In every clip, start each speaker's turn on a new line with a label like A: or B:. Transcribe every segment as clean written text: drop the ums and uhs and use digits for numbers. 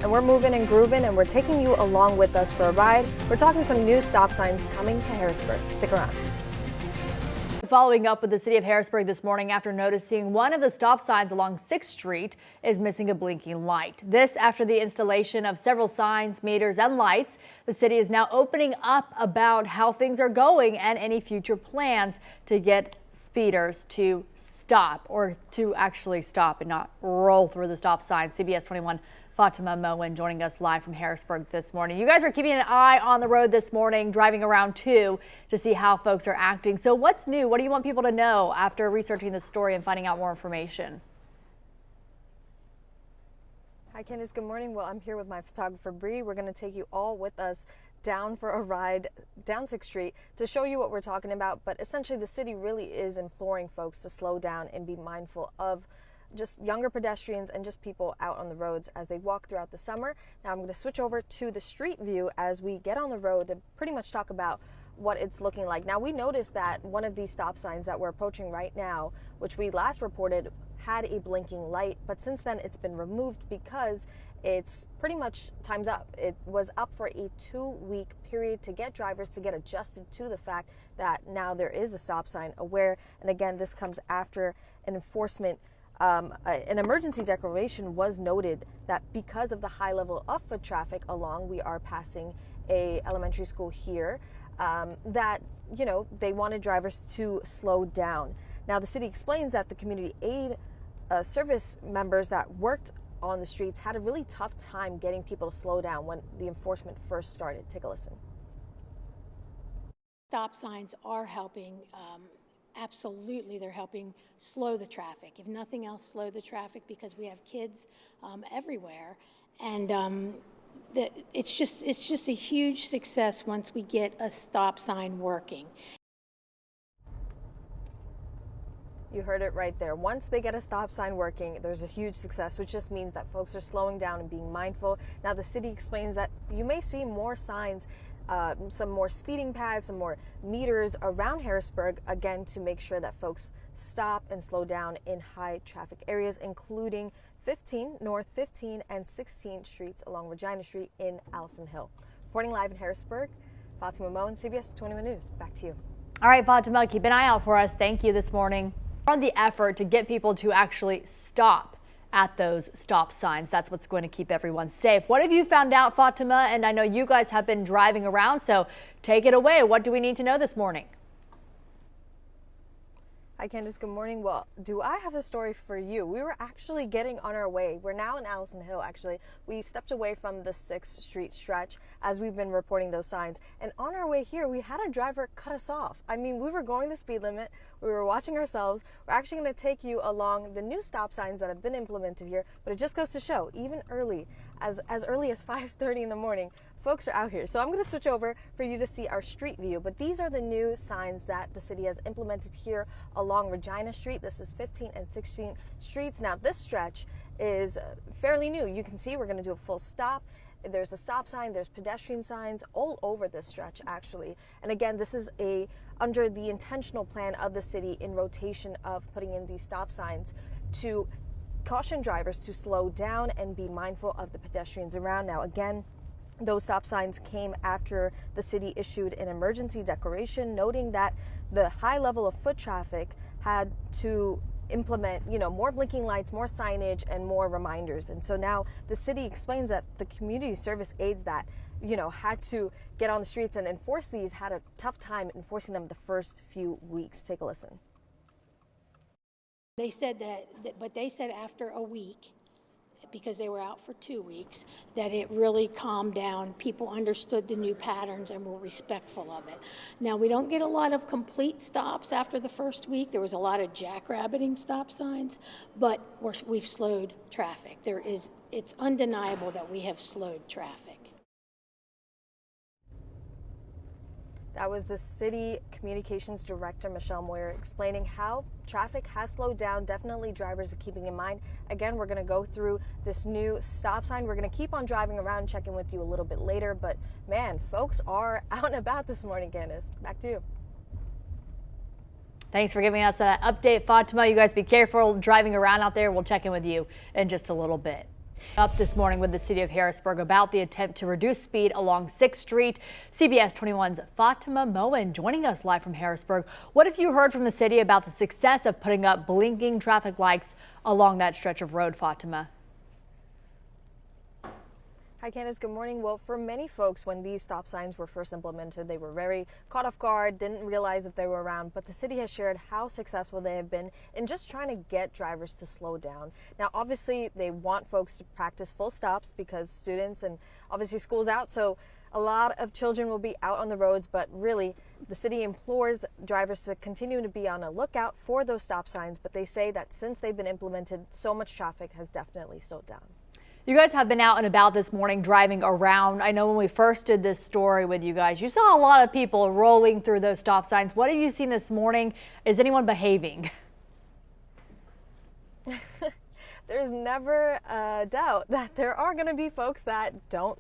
A: And we're moving and grooving, and we're taking you along with us for a ride. We're talking some new stop signs coming to Harrisburg. Stick around.
B: Following up with the city of Harrisburg this morning after noticing one of the stop signs along 6th Street is missing a blinking light. This after the installation of several signs, meters and lights. The city is now opening up about how things are going and any future plans to get speeders to stop, or to actually stop and not roll through the stop sign. CBS21 Fatima Moien joining us live from Harrisburg this morning. You guys are keeping an eye on the road this morning, driving around too, to see how folks are acting. So what's new? What do you want people to know after researching this story and finding out more information?
A: Hi Candace, good morning. Well, I'm here with my photographer Bri. We're going to take you all with us down for a ride down 6th Street to show you what we're talking about. But essentially the city really is imploring folks to slow down and be mindful of just younger pedestrians and just people out on the roads as they walk throughout the summer. Now I'm going to switch over to the street view as we get on the road to pretty much talk about what it's looking like. Now we noticed that one of these stop signs that we're approaching right now, which we last reported had a blinking light, but since then it's been removed because it's pretty much time's up. It was up for a 2-week period to get drivers to get adjusted to the fact that now there is a stop sign aware. And again, this comes after an enforcement an emergency declaration was noted that because of the high level of foot traffic along, we are passing a elementary school here, that, you know, they wanted drivers to slow down. Now, the city explains that the community aid service members that worked on the streets had a really tough time getting people to slow down when the enforcement first started. Take a listen.
C: Stop signs are helping. Absolutely, they're helping slow the traffic. If nothing else, slow the traffic because we have kids everywhere, and it's just a huge success once we get a stop sign working.
A: You heard it right there. Once they get a stop sign working, there's a huge success, which just means that folks are slowing down and being mindful. Now, the city explains that you may see more signs, some more speeding pads, some more meters around Harrisburg, again, to make sure that folks stop and slow down in high traffic areas, including 15 North 15 and 16th Streets along Regina Street in Allison Hill. Reporting live in Harrisburg, Fatima Moien, CBS21 News. Back to you.
B: All right, Fatima, keep an eye out for us. Thank you this morning. On the effort to get people to actually stop at those stop signs. That's what's going to keep everyone safe. What have you found out, Fatima? And I know you guys have been driving around, so take it away. What do we need to know this morning?
A: Hi Candace, good morning. Well, do I have a story for you? We were actually getting on our way. We're now in Allison Hill, actually. We stepped away from the 6th Street stretch as we've been reporting those signs. And on our way here, we had a driver cut us off. I mean, we were going the speed limit. We were watching ourselves. We're actually going to take you along the new stop signs that have been implemented here. But it just goes to show, even early, as early as 5:30 in the morning, folks are out here. So I'm going to switch over for you to see our street view. But these are the new signs that the city has implemented here along Regina Street. This is 15 and 16 streets. Now, this stretch is fairly new. You can see we're going to do a full stop. There's a stop sign, there's pedestrian signs all over this stretch, actually. And again, this is under the intentional plan of the city in rotation of putting in these stop signs to caution drivers to slow down and be mindful of the pedestrians around. Now, again, those stop signs came after the city issued an emergency declaration noting that the high level of foot traffic had to implement, you know, more blinking lights, more signage, and more reminders. And so now the city explains that the community service aides that, you know, had to get on the streets and enforce these had a tough time enforcing them the first few weeks. Take a listen.
C: They said but they said after a week, because they were out for 2 weeks, that it really calmed down. People understood the new patterns and were respectful of it. Now, we don't get a lot of complete stops after the first week. There was a lot of jackrabbiting stop signs, but we've slowed traffic. It's undeniable that we have slowed traffic.
A: That was the city communications director, Michelle Moyer, explaining how traffic has slowed down. Definitely drivers are keeping in mind. Again, we're going to go through this new stop sign. We're going to keep on driving around, checking with you a little bit later. But man, folks are out and about this morning, Candace. Back to you.
B: Thanks for giving us that update, Fatima. You guys be careful driving around out there. We'll check in with you in just a little bit. Up this morning with the city of Harrisburg about the attempt to reduce speed along 6th Street. CBS 21's Fatima Moien joining us live from Harrisburg. What have you heard from the city about the success of putting up blinking traffic lights along that stretch of road, Fatima?
A: Hi, Candace. Good morning. Well, for many folks, when these stop signs were first implemented, they were very caught off guard, didn't realize that they were around. But the city has shared how successful they have been in just trying to get drivers to slow down. Now, obviously, they want folks to practice full stops because students and obviously school's out. So a lot of children will be out on the roads. But really, the city implores drivers to continue to be on a lookout for those stop signs. But they say that since they've been implemented, so much traffic has definitely slowed down.
B: You guys have been out and about this morning driving around. I know when we first did this story with you guys, you saw a lot of people rolling through those stop signs. What have you seen this morning? Is anyone behaving?
A: There's never a doubt that there are going to be folks that don't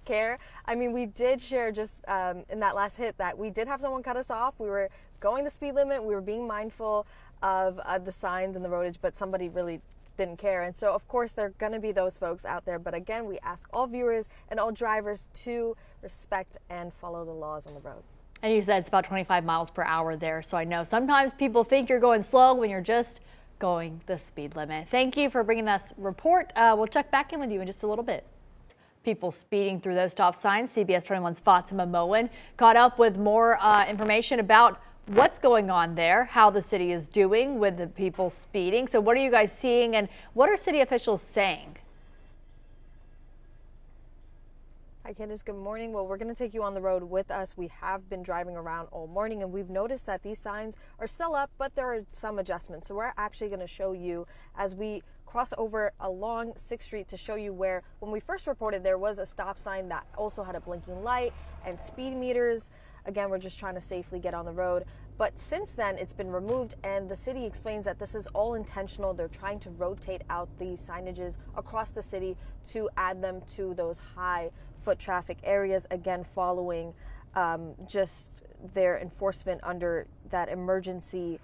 A: care. I mean, we did share just in that last hit that we did have someone cut us off. We were going the speed limit. We were being mindful of the signs and the roadage, but somebody really didn't care. And so, of course, there are going to be those folks out there. But again, we ask all viewers and all drivers to respect and follow the laws on the road.
B: And you said it's about 25 miles per hour there. So I know sometimes people think you're going slow when you're just going the speed limit. Thank you for bringing us report. We'll check back in with you in just a little bit. People speeding through those stop signs. CBS 21's Fatima Moien caught up with more information about what's going on there, how the city is doing with the people speeding. So what are you guys seeing and what are city officials saying?
A: Hi, Candace. Good morning. Well, we're going to take you on the road with us. We have been driving around all morning and we've noticed that these signs are still up, but there are some adjustments. So we're actually going to show you as we cross over along 6th Street to show you where when we first reported there was a stop sign that also had a blinking light and speed meters. Again, we're just trying to safely get on the road. But since then, it's been removed, and the city explains that this is all intentional. They're trying to rotate out these signages across the city to add them to those high foot traffic areas, again, following just their enforcement under that emergency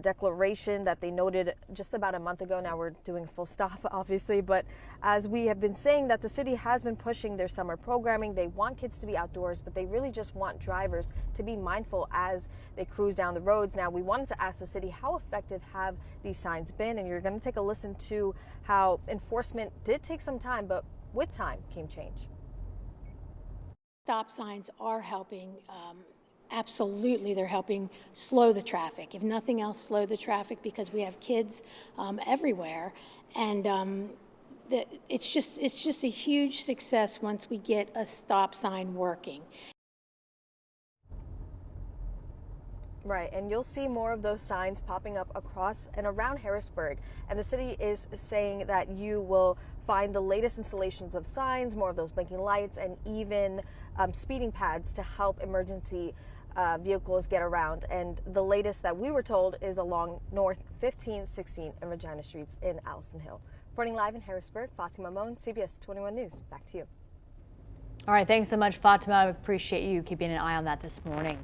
A: declaration that they noted just about a month ago. Now we're doing a full stop, obviously, but as we have been saying that the city has been pushing their summer programming. They want kids to be outdoors, but they really just want drivers to be mindful as they cruise down the roads. Now, we wanted to ask the city, how effective have these signs been? And you're going to take a listen to how enforcement did take some time, but with time came change.
C: Stop signs are helping. Absolutely, they're helping slow the traffic. If nothing else, slow the traffic because we have kids everywhere, and it's just a huge success once we get a stop sign working.
A: Right, and you'll see more of those signs popping up across and around Harrisburg. And the city is saying that you will find the latest installations of signs, more of those blinking lights, and even speeding pads to help emergency vehicles get around. And the latest that we were told is along North 15, 16, and Regina Streets in Allison Hill. Reporting live in Harrisburg, Fatima Moien, CBS 21 News. Back to you.
B: All right, thanks so much, Fatima. I appreciate you keeping an eye on that this morning.